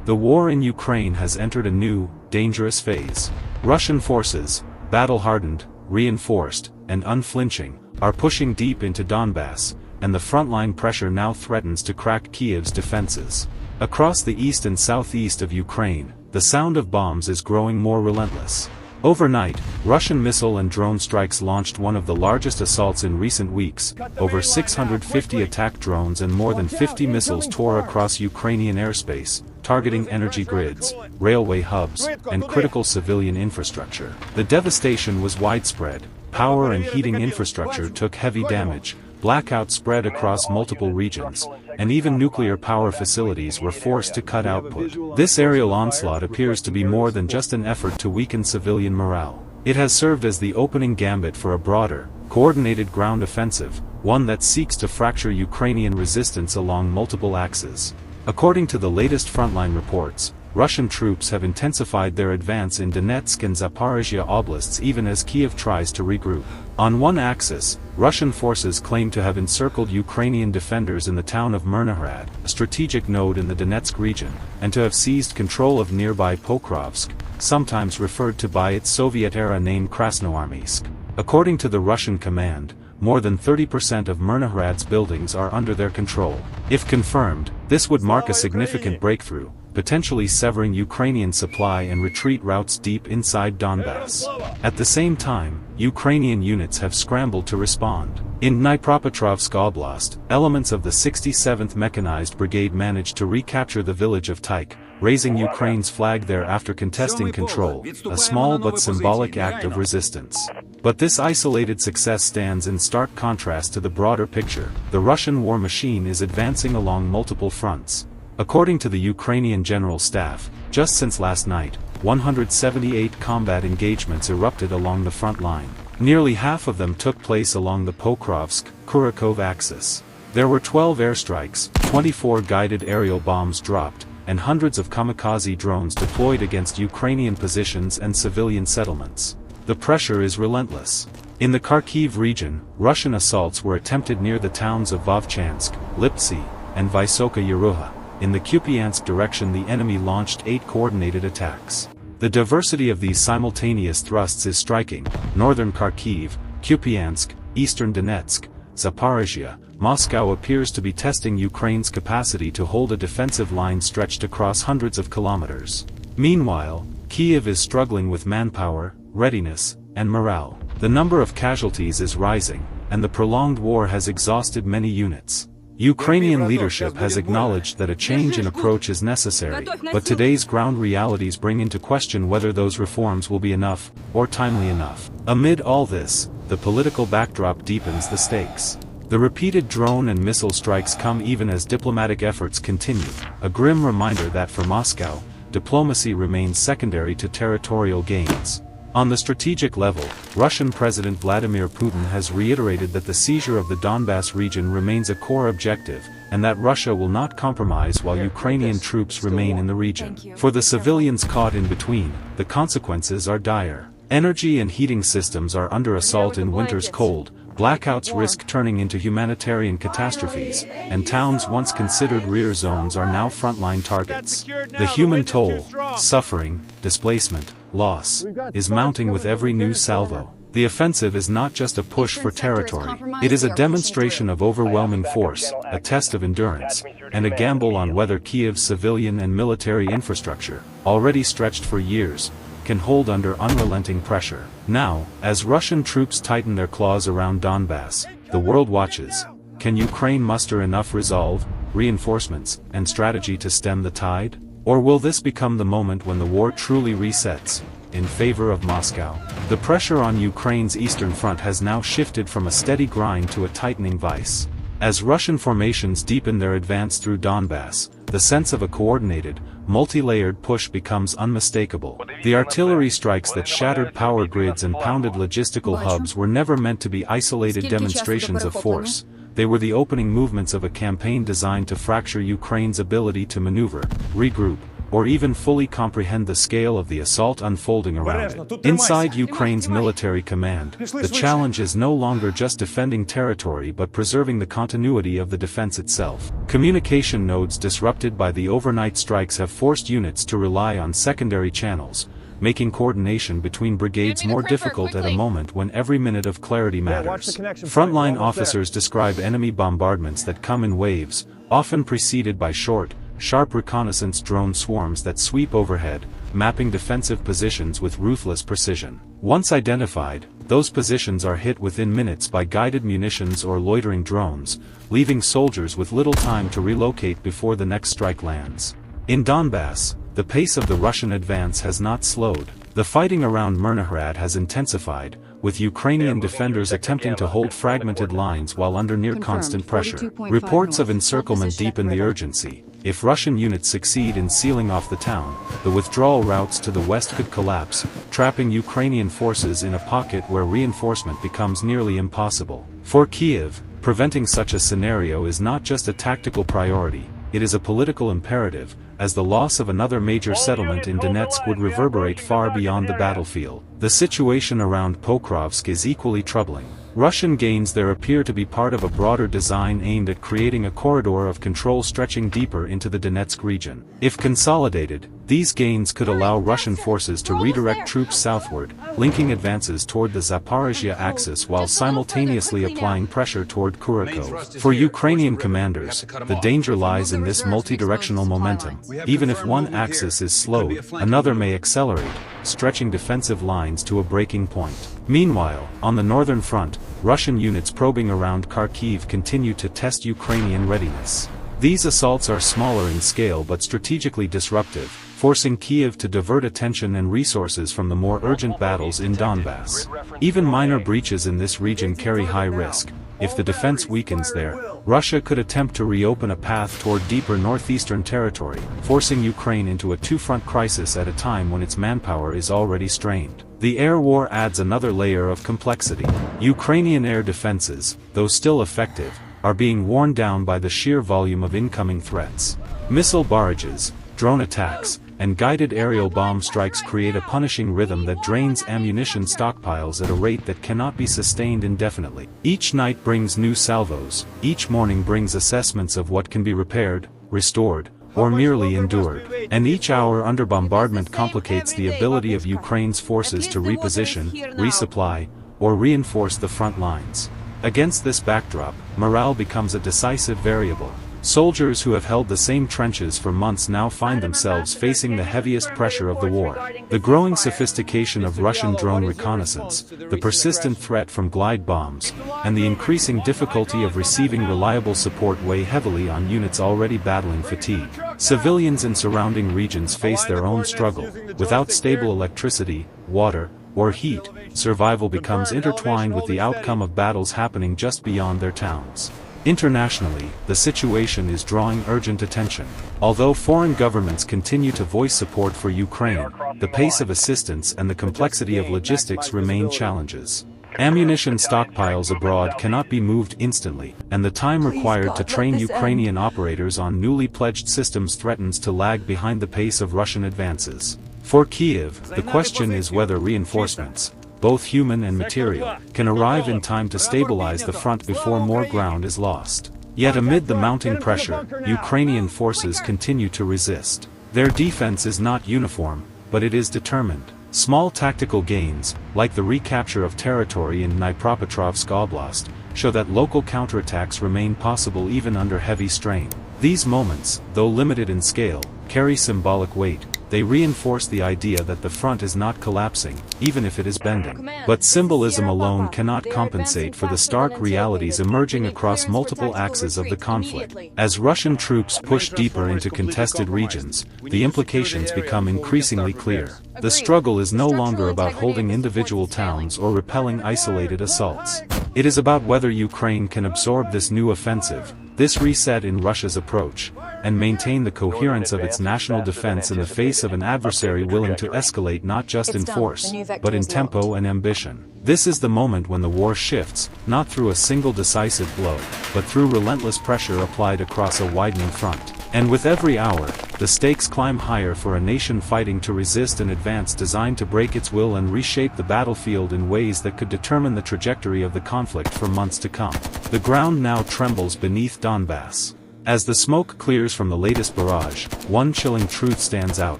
The war in Ukraine has entered a new, dangerous phase. Russian forces, battle-hardened, reinforced, and unflinching, are pushing deep into Donbas, and the frontline pressure now threatens to crack Kyiv's defenses. Across the east and southeast of Ukraine, the sound of bombs is growing more relentless. Overnight, Russian missile and drone strikes launched one of the largest assaults in recent weeks. Over 650 attack drones and more than 50 missiles tore across Ukrainian airspace, targeting energy grids, railway hubs, and critical civilian infrastructure. The devastation was widespread. Power and heating infrastructure took heavy damage, blackouts spread across multiple regions, and even nuclear power facilities were forced to cut output. This aerial onslaught appears to be more than just an effort to weaken civilian morale. It has served as the opening gambit for a broader, coordinated ground offensive, one that seeks to fracture Ukrainian resistance along multiple axes. According to the latest frontline reports, Russian troops have intensified their advance in Donetsk and Zaporizhia oblasts even as Kyiv tries to regroup. On one axis, Russian forces claim to have encircled Ukrainian defenders in the town of Myrnohrad, a strategic node in the Donetsk region, and to have seized control of nearby Pokrovsk, sometimes referred to by its Soviet-era name Krasnoarmeysk. According to the Russian command, more than 30% of Myrnohrad's buildings are under their control. If confirmed, this would mark a significant breakthrough, potentially severing Ukrainian supply and retreat routes deep inside Donbas. At the same time, Ukrainian units have scrambled to respond. In Dnipropetrovsk Oblast, elements of the 67th Mechanized Brigade managed to recapture the village of Tyk, raising Ukraine's flag there after contesting control, a small but symbolic act of resistance. But this isolated success stands in stark contrast to the broader picture. The Russian war machine is advancing along multiple fronts. According to the Ukrainian General Staff, just since last night, 178 combat engagements erupted along the front line. Nearly half of them took place along the Pokrovsk-Kurakhove axis. There were 12 airstrikes, 24 guided aerial bombs dropped, and hundreds of kamikaze drones deployed against Ukrainian positions and civilian settlements. The pressure is relentless. In the Kharkiv region, Russian assaults were attempted near the towns of Vovchansk, Lipsy, and Vysoka Yeruha. In the Kupiansk direction, the enemy launched 8 coordinated attacks. The diversity of these simultaneous thrusts is striking. Northern Kharkiv, Kupiansk, eastern Donetsk, Zaporizhia, Moscow appears to be testing Ukraine's capacity to hold a defensive line stretched across hundreds of kilometers. Meanwhile, Kyiv is struggling with manpower, readiness, and morale. The number of casualties is rising, and the prolonged war has exhausted many units. Ukrainian leadership has acknowledged that a change in approach is necessary, but today's ground realities bring into question whether those reforms will be enough, or timely enough. Amid all this, the political backdrop deepens the stakes. The repeated drone and missile strikes come even as diplomatic efforts continue, a grim reminder that for Moscow, diplomacy remains secondary to territorial gains. On the strategic level, Russian President Vladimir Putin has reiterated that the seizure of the Donbas region remains a core objective, and that Russia will not compromise while Ukrainian troops remain in the region. For the civilians caught in between, the consequences are dire. Energy and heating systems are under assault in winter's cold, blackouts risk turning into humanitarian catastrophes, and towns once considered rear zones are now frontline targets. The human toll, suffering, displacement, loss, is mounting with every new salvo. The offensive is not just a push for territory, it is a demonstration of overwhelming force, a test of endurance, and a gamble on whether Kyiv's civilian and military infrastructure, already stretched for years, can hold under unrelenting pressure. Now, as Russian troops tighten their claws around Donbas, the world watches. Can Ukraine muster enough resolve, reinforcements, and strategy to stem the tide? Or will this become the moment when the war truly resets, in favor of Moscow? The pressure on Ukraine's eastern front has now shifted from a steady grind to a tightening vice. As Russian formations deepen their advance through Donbas, the sense of a coordinated, multi-layered push becomes unmistakable. The artillery strikes that shattered power grids and pounded logistical hubs were never meant to be isolated demonstrations of force. They were the opening movements of a campaign designed to fracture Ukraine's ability to maneuver, regroup, or even fully comprehend the scale of the assault unfolding around it. Inside Ukraine's military command, the challenge is no longer just defending territory but preserving the continuity of the defense itself. Communication nodes disrupted by the overnight strikes have forced units to rely on secondary channels, making coordination between brigades more difficult at a moment when every minute of clarity matters. Frontline officers describe enemy bombardments that come in waves, often preceded by short, sharp reconnaissance drone swarms that sweep overhead, mapping defensive positions with ruthless precision. Once identified, those positions are hit within minutes by guided munitions or loitering drones, leaving soldiers with little time to relocate before the next strike lands. In Donbas, the pace of the Russian advance has not slowed. The fighting around Myrnohrad has intensified, with Ukrainian defenders attempting to hold fragmented lines while under near-constant pressure. Reports of encirclement deepen the urgency. If Russian units succeed in sealing off the town, the withdrawal routes to the west could collapse, trapping Ukrainian forces in a pocket where reinforcement becomes nearly impossible. For Kyiv, preventing such a scenario is not just a tactical priority, it is a political imperative, as the loss of another major settlement in Donetsk would reverberate far beyond the battlefield. The situation around Pokrovsk is equally troubling. Russian gains there appear to be part of a broader design aimed at creating a corridor of control stretching deeper into the Donetsk region. If consolidated, these gains could allow Russian forces to redirect troops southward, linking advances toward the Zaporizhia axis while simultaneously applying pressure toward Kurakhove. For Ukrainian commanders, the danger lies in this multi-directional momentum. Even if one axis is slowed, another may accelerate, stretching defensive lines to a breaking point. Meanwhile, on the northern front, Russian units probing around Kharkiv continue to test Ukrainian readiness. These assaults are smaller in scale but strategically disruptive, forcing Kyiv to divert attention and resources from the more urgent battles in Donbas. Even minor breaches in this region carry high risk. If the defense weakens there, Russia could attempt to reopen a path toward deeper northeastern territory, forcing Ukraine into a two-front crisis at a time when its manpower is already strained. The air war adds another layer of complexity. Ukrainian air defenses, though still effective, are being worn down by the sheer volume of incoming threats. Missile barrages, drone attacks, and guided aerial bomb strikes create a punishing rhythm that drains ammunition stockpiles at a rate that cannot be sustained indefinitely. Each night brings new salvos, each morning brings assessments of what can be repaired, restored, or merely endured. And each hour under bombardment complicates the ability of Ukraine's forces to reposition, resupply, or reinforce the front lines. Against this backdrop, morale becomes a decisive variable. Soldiers who have held the same trenches for months now find themselves facing the heaviest pressure of the war. The growing sophistication of Russian drone reconnaissance, the persistent threat from glide bombs, and the increasing difficulty of receiving reliable support weigh heavily on units already battling fatigue. Civilians in surrounding regions face their own struggle. Without stable electricity, water, or heat, survival becomes intertwined with the outcome of battles happening just beyond their towns. Internationally, the situation is drawing urgent attention. Although foreign governments continue to voice support for Ukraine, the pace of assistance and the complexity of logistics remain challenges. Ammunition stockpiles abroad cannot be moved instantly, and the time required to train Ukrainian operators on newly pledged systems threatens to lag behind the pace of Russian advances. For Kyiv, the question is whether reinforcements, both human and material, can arrive in time to stabilize the front before more ground is lost. Yet amid the mounting pressure, Ukrainian forces continue to resist. Their defense is not uniform, but it is determined. Small tactical gains, like the recapture of territory in Dnipropetrovsk Oblast, show that local counterattacks remain possible even under heavy strain. These moments, though limited in scale, carry symbolic weight. They reinforce the idea that the front is not collapsing, even if it is bending. But symbolism alone cannot compensate for the stark realities emerging across multiple axes of the conflict. As Russian troops push deeper into contested regions, the implications become increasingly clear. The struggle is no longer about holding individual towns or repelling isolated assaults. It is about whether Ukraine can absorb this new offensive, this reset in Russia's approach, and maintain the coherence of its national defense in the face of an adversary willing to escalate not just in force, but in tempo and ambition. This is the moment when the war shifts, not through a single decisive blow, but through relentless pressure applied across a widening front. And with every hour, the stakes climb higher for a nation fighting to resist an advance designed to break its will and reshape the battlefield in ways that could determine the trajectory of the conflict for months to come. The ground now trembles beneath Donbas. As the smoke clears from the latest barrage, one chilling truth stands out.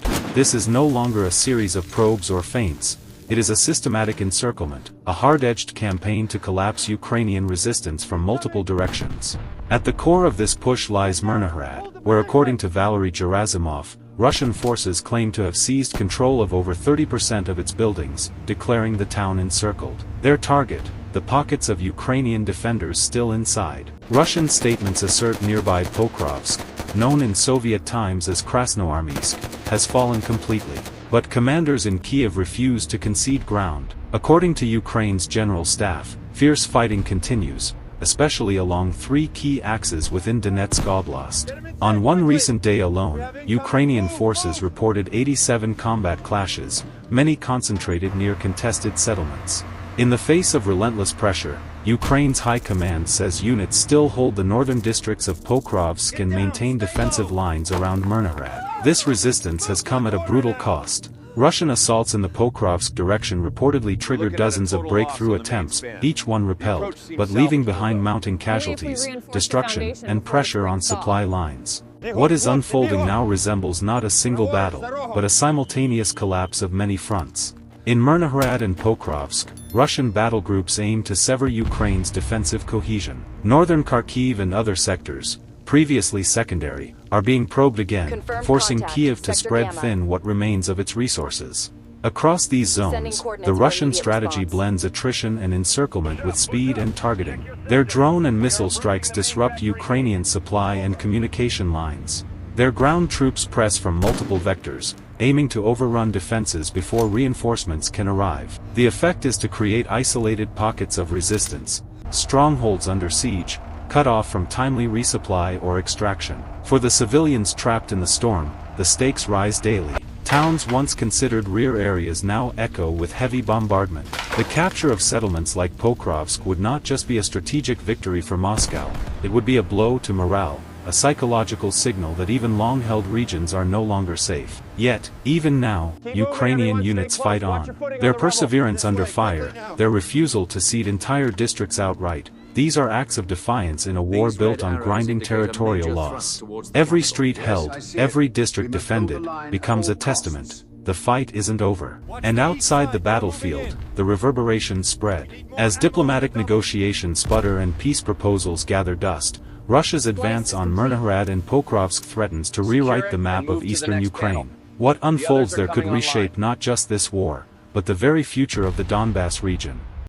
This is no longer a series of probes or feints. It is a systematic encirclement, a hard-edged campaign to collapse Ukrainian resistance from multiple directions. At the core of this push lies Myrnohrad, where according to Valery Gerasimov, Russian forces claim to have seized control of over 30% of its buildings, declaring the town encircled. Their target, the pockets of Ukrainian defenders still inside. Russian statements assert nearby Pokrovsk, known in Soviet times as Krasnoarmeysk, has fallen completely. But commanders in Kyiv refuse to concede ground. According to Ukraine's general staff, fierce fighting continues, especially along three key axes within Donetsk Oblast. On one recent day alone, Ukrainian forces reported 87 combat clashes, many concentrated near contested settlements. In the face of relentless pressure, Ukraine's high command says units still hold the northern districts of Pokrovsk and maintain defensive lines around Myrnohrad. This resistance has come at a brutal cost. Russian assaults in the Pokrovsk direction reportedly triggered dozens of breakthrough attempts, each one repelled, but leaving behind mounting casualties, destruction, and pressure on supply lines. What is unfolding now resembles not a single battle, but a simultaneous collapse of many fronts. In Myrnohrad and Pokrovsk, Russian battle groups aim to sever Ukraine's defensive cohesion. Northern Kharkiv and other sectors, previously secondary, are being probed again, forcing Kyiv to spread thin what remains of its resources. Across these zones, the Russian strategy blends attrition and encirclement with speed and targeting. Their drone and missile strikes disrupt Ukrainian supply and communication lines. Their ground troops press from multiple vectors, aiming to overrun defenses before reinforcements can arrive. The effect is to create isolated pockets of resistance, strongholds under siege, cut off from timely resupply or extraction. For the civilians trapped in the storm, the stakes rise daily. Towns once considered rear areas now echo with heavy bombardment. The capture of settlements like Pokrovsk would not just be a strategic victory for Moscow, it would be a blow to morale, a psychological signal that even long-held regions are no longer safe. Yet, even now, Ukrainian units fight on. Their perseverance under fire, their refusal to cede entire districts outright, these are acts of defiance in a war built on grinding territorial loss. Every street held, every district defended, becomes a testament. The fight isn't over. And outside the battlefield, the reverberations spread. As diplomatic negotiations sputter and peace proposals gather dust, Russia's advance on Myrnohrad and Pokrovsk threatens to rewrite the map of eastern Ukraine. What unfolds there could reshape not just this war, but the very future of the Donbas region.